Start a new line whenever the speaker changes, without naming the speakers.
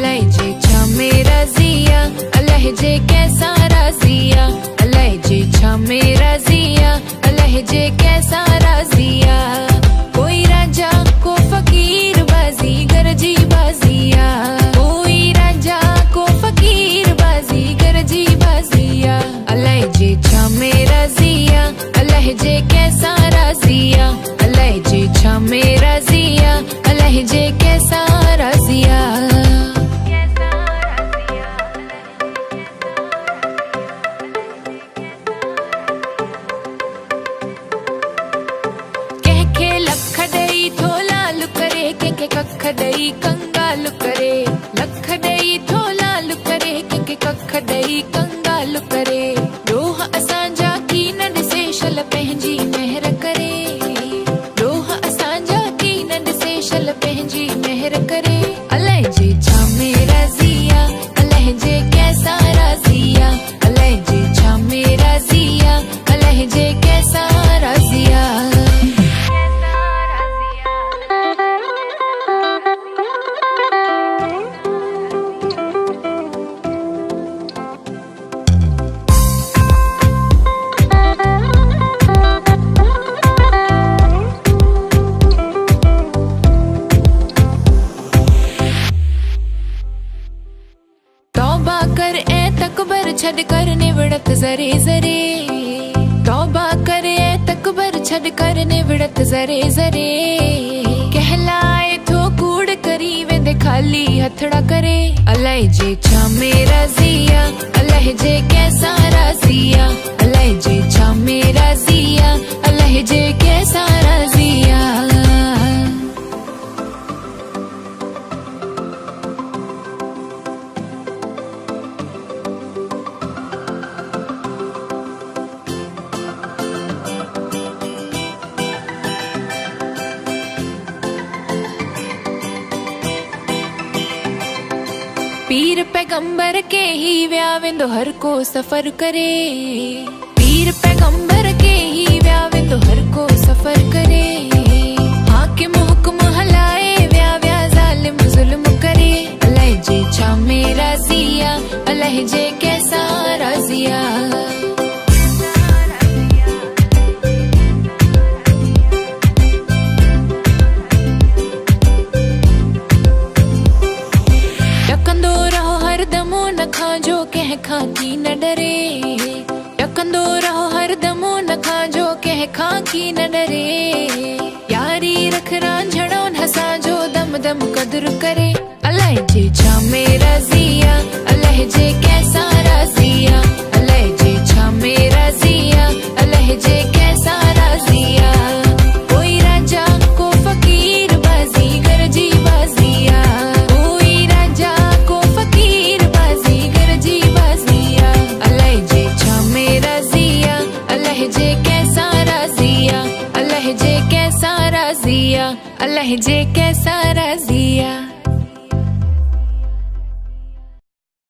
अलहजे छा मेरा जिया, अलहजे कैसा राजिया, अलहजे छा मेरा जिया, अलहजे कैसा राजिया। कोई राजा को फकीर बाजी गरजी बाजिया, कोई राजा को फकीर बाजी गरजी बाजिया। अलहजे छा मेरा जिया, अलहजे कैसा राजिया, अलहजे छा मेरा जिया, अलहजे कैसा राजिया। लखडई थोलालु करे के कखडई कंगालु करे, लखडई थोलालु करे के कखडई कंगालु करे। रोह असांजा की न ॾिसे शल पंहिंजी मेहर करे, रोह असांजा की न ॾिसे शल पंहिंजी मेहर करे। अलहजे छा मेरा जिया, अलहजे कैसा राजिया, अलहजे छा मेरा जिया, अलहजे कैसा राजिया। तौबा कर ए तकबर छड़ कर निवड़त जरे जरे, तौबा कर ए तकबर छड़ कर निवड़त जरे जरे। कहलाए थो कूड़ करी वेंदे खाली हथड़ा करे। अलहजे छा मेरा जिया, अलहजे कैसा राजिया, अलहजे छा मेरा जिया, अलहजे कैसा राजिया। पीर पैगंबर के ही व्यावेंदो हर को सफर करे, पीर पैगंबर के ही व्यावेंदो हर को सफर करे। हाकिम हुक्म हलाए व्या जालिम जुल्म करे। अलहजे छा मेरा जिया, अलहजे कैसा राजिया। टकंदो रहो हरदमो न खांजो कह खां की न डरे, टकंदो रहो हरदमो न खांजो कह खां की न डरे। यारी रख रांझणो हसांजो दम दम कदर करे। अलहजे छा मेरा जिया, अलहजे कैसा राजिया, अलहजे छा मेरा जिया, अलहजे कैसा राजिया। कोई राजा को फकीर बाजी गरजी बाजिया, कोई राजा को फकीर बाजी गरजी बाजिया। अलहजे छा मेरा जिया, अलहजे कैसा राजिया, अलहजे कैसा राजिया, अलहजे कैसा राजिया।